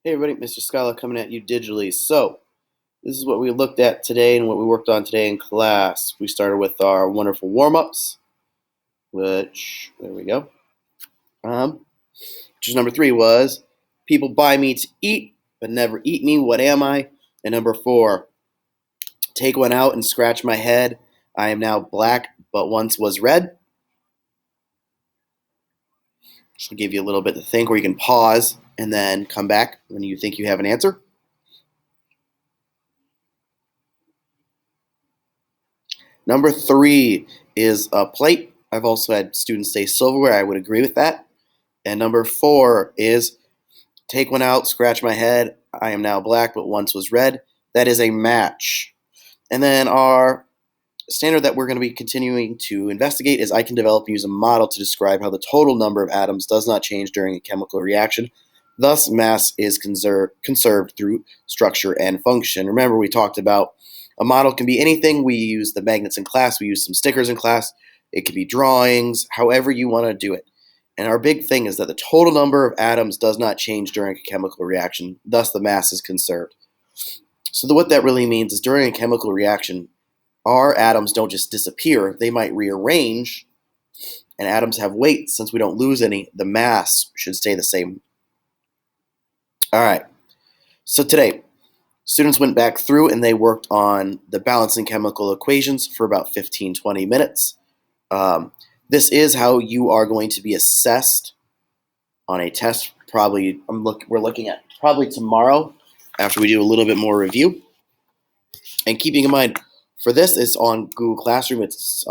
Hey everybody, Mr. Scala coming at you digitally. So, this is what we looked at today and what we worked on today in class. We started with our wonderful warm-ups, there we go. Which is number 3 was, people buy me to eat, but never eat me. What am I? And number 4, take one out and scratch my head. I am now black, but once was red. Just to give you a little bit to think, where you can pause and then come back when you think you have an answer. Number 3 is a plate. I've also had students say silverware. I would agree with that. And number 4 is take one out, scratch my head. I am now black, but once was red. That is a match. And then our standard that we're going to be continuing to investigate is I can develop and use a model to describe how the total number of atoms does not change during a chemical reaction. Thus, mass is conserved through structure and function. Remember, we talked about a model can be anything. We use the magnets in class. We use some stickers in class. It could be drawings, however you want to do it. And our big thing is that the total number of atoms does not change during a chemical reaction. Thus, the mass is conserved. So what that really means is during a chemical reaction, our atoms don't just disappear. They might rearrange, and atoms have weight. Since we don't lose any, the mass should stay the same. All right. So today, students went back through and they worked on the balancing chemical equations for about 15-20 minutes. This is how you are going to be assessed on a test. We're looking at probably tomorrow after we do a little bit more review. And keeping in mind, for this, it's on Google Classroom. It's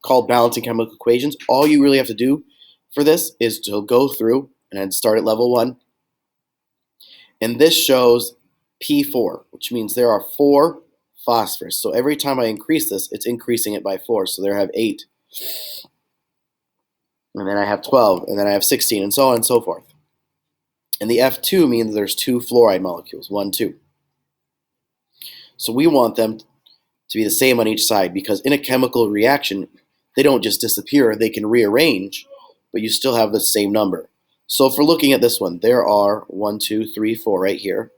called Balancing Chemical Equations. All you really have to do for this is to go through and then start at level 1. And this shows P4, which means there are 4 phosphorus. So every time I increase this, it's increasing it by 4. So there I have 8. And then I have 12. And then I have 16, and so on and so forth. And the F2 means there's 2 fluoride molecules, 1, 2. So we want them to be the same on each side, because in a chemical reaction, they don't just disappear. They can rearrange, but you still have the same number. So if we're looking at this one, there are 1, 2, 3, 4 right here,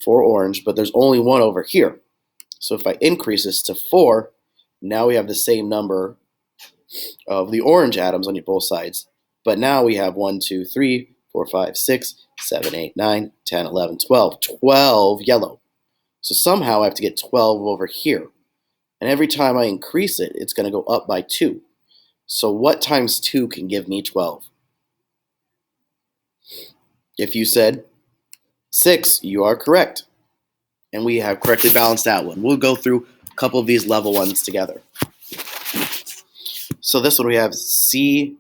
4 orange, but there's only 1 over here. So if I increase this to 4, now we have the same number of the orange atoms on both sides. But now we have 1, 2, 3, 4, 5, 6, 7, 8, 9, 10, 11, 12. 12 yellow. So somehow I have to get 12 over here. And every time I increase it, it's going to go up by 2. So what times 2 can give me 12? If you said 6, you are correct. And we have correctly balanced that one. We'll go through a couple of these level ones together. So this one we have CH3OH.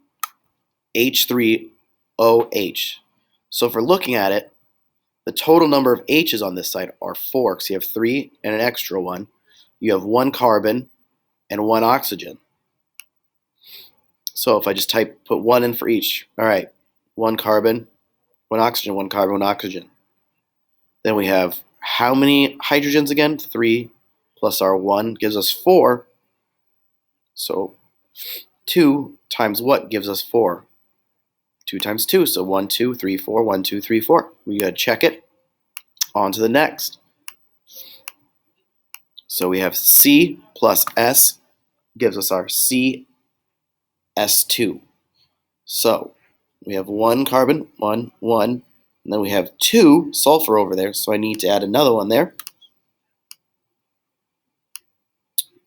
So if we're looking at it, the total number of H's on this side are 4, because you have 3 and an extra one. You have 1 carbon and 1 oxygen. So if I just put 1 in for each, all right, 1 carbon, 1 oxygen, 1 carbon, 1 oxygen. Then we have how many hydrogens again? 3 plus our 1 gives us 4. So 2 times what gives us 4? 2 times 2, so 1, 2, 3, 4, 1, 2, 3, 4. We gotta check it. On to the next. So we have C plus S gives us our CS2. So we have 1 carbon, 1, 1, and then we have 2 sulfur over there, so I need to add another one there.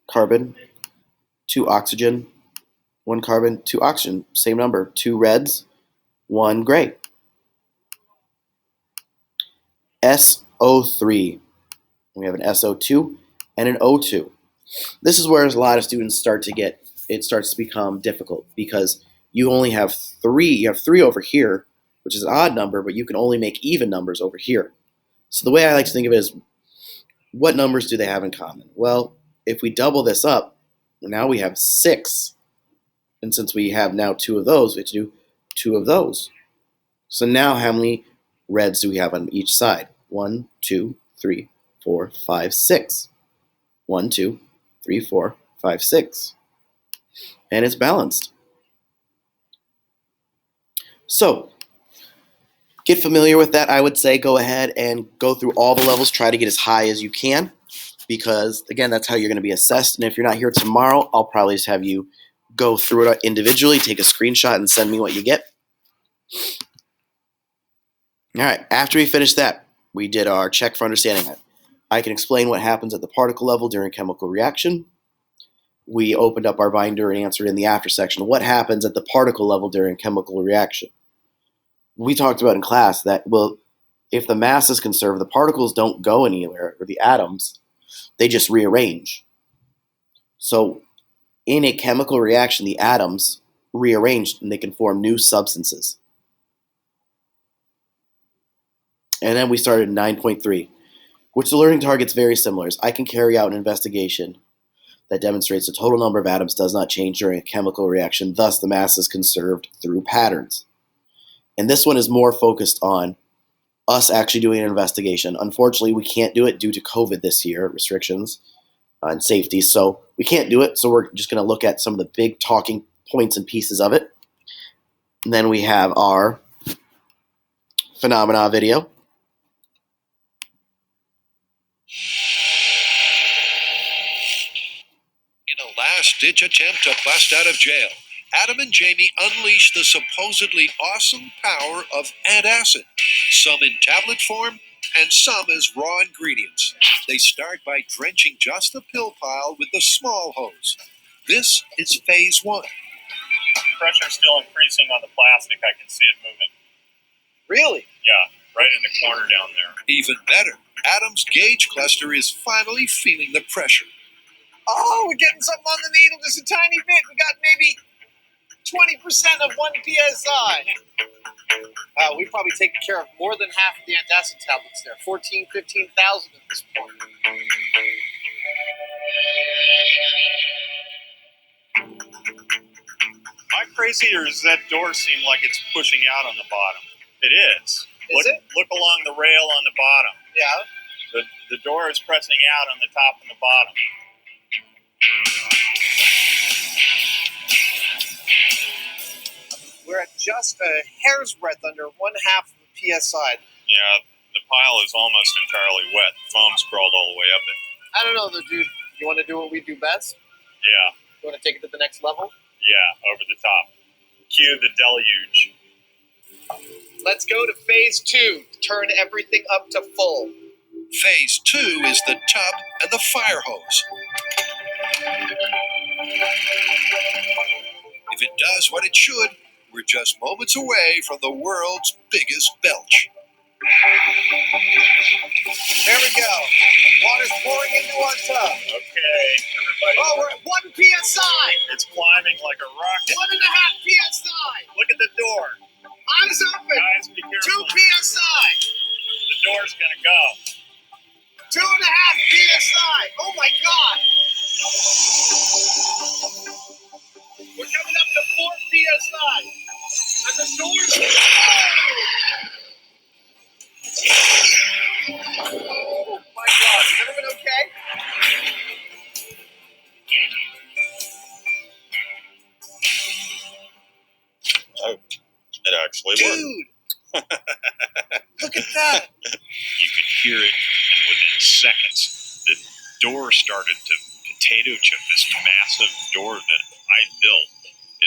Carbon, 2 oxygen, 1 carbon, 2 oxygen, same number, 2 reds, 1 gray. SO3. We have an SO2 and an O2. This is where a lot of students starts to become difficult, because you only have 3. You have 3 over here, which is an odd number, but you can only make even numbers over here. So the way I like to think of it is, what numbers do they have in common? Well, if we double this up, now we have 6. And since we have now 2 of those, we have to do 2 of those. So now how many reds do we have on each side? 1, 2, 3, 4, 5, 6. 1, 2, 3, 4, 5, 6. And it's balanced. So get familiar with that. I would say go ahead and go through all the levels. Try to get as high as you can because, again, that's how you're going to be assessed. And if you're not here tomorrow, I'll probably just have you go through it individually, take a screenshot, and send me what you get. All right, after we finished that, we did our check for understanding. I can explain what happens at the particle level during chemical reaction. We opened up our binder and answered in the after section what happens at the particle level during chemical reaction. We talked about in class that, well, if the mass is conserved, the particles don't go anywhere, or the atoms, they just rearrange. So in a chemical reaction, the atoms rearrange and they can form new substances. And then we started 9.3, which the learning target's very similar. I can carry out an investigation that demonstrates the total number of atoms does not change during a chemical reaction, thus the mass is conserved through patterns. And this one is more focused on us actually doing an investigation. Unfortunately, we can't do it due to COVID this year, restrictions and safety, so we can't do it. So we're just going to look at some of the big talking points and pieces of it. And then we have our phenomena video. In a last-ditch attempt to bust out of jail, Adam and Jamie unleash the supposedly awesome power of antacid, some in tablet form and some as raw ingredients. They start by drenching just the pill pile with the small hose. This is phase 1. Pressure's still increasing on the plastic. I can see it moving. Really? Yeah, right in the corner down there. Even better, Adam's gauge cluster is finally feeling the pressure. Oh, we're getting something on the needle, just a tiny bit. We got maybe 20% of 1 psi. Wow, we've probably taken care of more than half of the antacid tablets there. 15,000 at this point. Am I crazy, or does that door seem like it's pushing out on the bottom? It is. Look along the rail on the bottom. Yeah. The door is pressing out on the top and the bottom. We're at just a hair's breadth under 1/2 of a psi. Yeah, the pile is almost entirely wet. The foam's crawled all the way up it. I don't know, though, dude. You want to do what we do best? Yeah, You want to take it to the next level? yeah, over the top. Cue the deluge. Let's go to phase 2. Turn everything up to full. Phase 2 is the tub and the fire hose. If it does what it should, we're just moments away from the world's biggest belch. There we go. Water's pouring into our tub. Okay, everybody. Oh, we're at 1 psi. It's climbing like a rocket. 1.5 psi. Look at the door. Eyes open. Guys, be 2 careful. psi. The door's gonna go. 2.5 psi. Oh my God. We're coming up to 4 psi. And the door's. Oh my God. Is everyone okay? Oh, it actually worked. Dude. Look at that. You could hear it, and within seconds, the door started to potato chip. This massive door that I built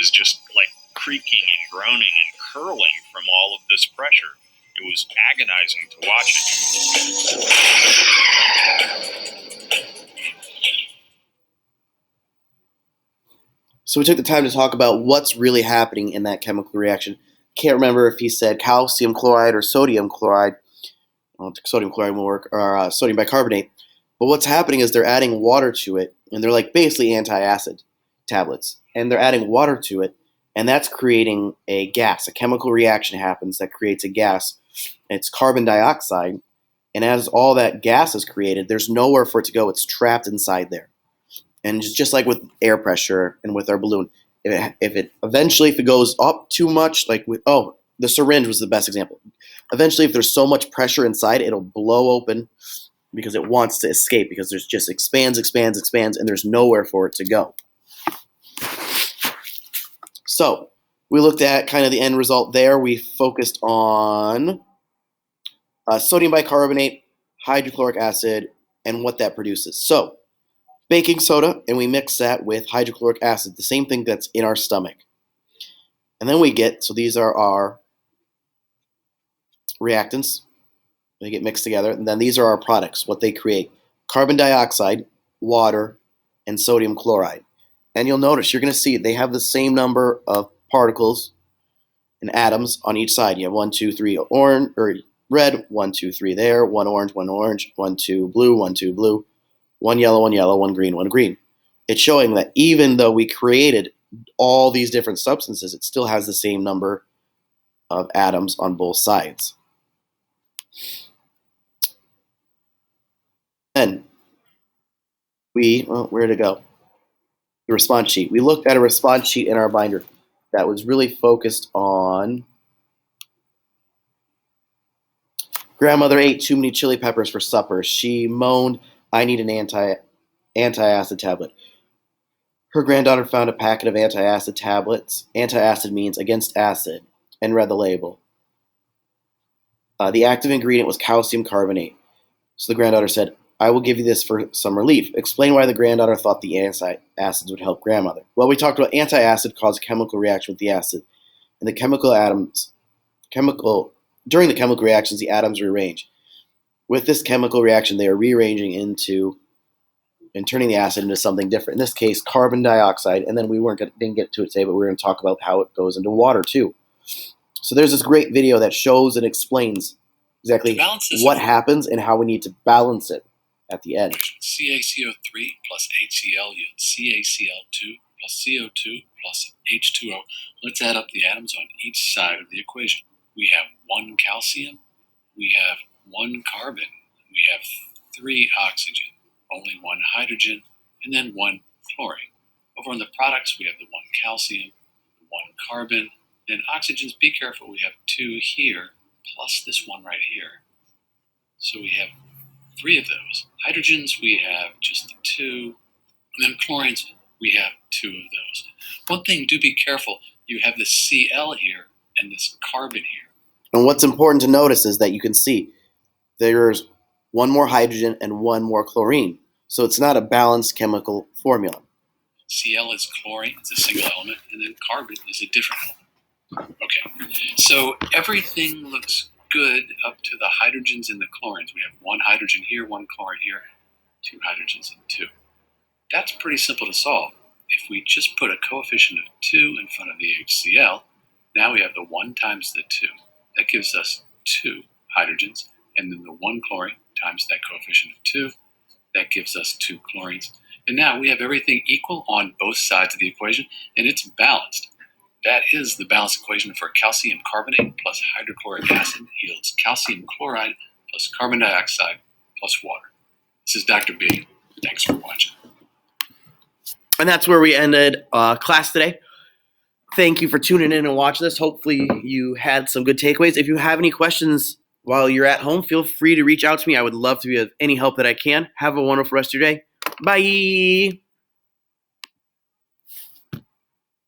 is just like creaking and groaning and curling from all of this pressure. It was agonizing to watch it. So we took the time to talk about what's really happening in that chemical reaction. Can't remember if he said calcium chloride or sodium chloride. Well, sodium chloride will work, or sodium bicarbonate. But what's happening is they're adding water to it, and they're like basically anti-acid tablets. And they're adding water to it, and that's creating a gas. A chemical reaction happens that creates a gas. It's carbon dioxide, and as all that gas is created, there's nowhere for it to go. It's trapped inside there. And just like with air pressure and with our balloon, if it goes up too much, like the syringe was the best example. Eventually, if there's so much pressure inside, it'll blow open because it wants to escape because there's just expands, and there's nowhere for it to go. So we looked at kind of the end result there. We focused on sodium bicarbonate, hydrochloric acid, and what that produces. So, baking soda, and we mix that with hydrochloric acid, the same thing that's in our stomach. And then we get, so these are our reactants. They get mixed together. And then these are our products, what they create. Carbon dioxide, water, and sodium chloride. And you'll notice, you're going to see they have the same number of particles and atoms on each side. You have 1, 2, 3 orange, or red, 1, 2, 3 there, 1 orange, 1, 2 blue, 1, 2 blue, 1 yellow, 1 yellow, 1 green, 1 green. It's showing that even though we created all these different substances, it still has the same number of atoms on both sides. Then where'd it go? The response sheet. We looked at a response sheet in our binder that was really focused on grandmother ate too many chili peppers for supper. She moaned, I need an anti-acid tablet. Her granddaughter found a packet of anti-acid tablets. Anti-acid means against acid, and read the label. The active ingredient was calcium carbonate. So the granddaughter said, I will give you this for some relief. Explain why the granddaughter thought the anti-acids would help grandmother. Well, we talked about anti-acid cause a chemical reaction with the acid. And during the chemical reactions, the atoms rearrange. With this chemical reaction, they are rearranging and turning the acid into something different. In this case, carbon dioxide. And then didn't get to it today, but we're going to talk about how it goes into water too. So there's this great video that shows and explains exactly what happens and how we need to balance it at the end. CaCO3 plus HCl yields CaCl2 plus CO2 plus H2O. Let's add up the atoms on each side of the equation. We have 1 calcium, we have 1 carbon, we have 3 oxygen, only 1 hydrogen, and then 1 chlorine. Over on the products, we have the 1 calcium, the 1 carbon, then oxygens, be careful, we have 2 here, plus this 1 right here. So we have 3 of those. Hydrogens, we have just the 2. And then chlorines, we have 2 of those. One thing, do be careful. You have this Cl here and this carbon here. And what's important to notice is that you can see there's 1 more hydrogen and 1 more chlorine. So it's not a balanced chemical formula. Cl is chlorine, it's a single element, and then carbon is a different element. Okay, so everything looks good up to the hydrogens and the chlorines. We have 1 hydrogen here, 1 chlorine here, 2 hydrogens and 2. That's pretty simple to solve. If we just put a coefficient of 2 in front of the HCl, now we have the 1 times the 2. That gives us 2 hydrogens, and then the 1 chlorine times that coefficient of 2. That gives us 2 chlorines. And now we have everything equal on both sides of the equation, and it's balanced. That is the balanced equation for calcium carbonate plus hydrochloric acid yields calcium chloride plus carbon dioxide plus water. This is Dr. B. Thanks for watching. And that's where we ended class today. Thank you for tuning in and watching this. Hopefully you had some good takeaways. If you have any questions while you're at home, feel free to reach out to me. I would love to be of any help that I can. Have a wonderful rest of your day. Bye.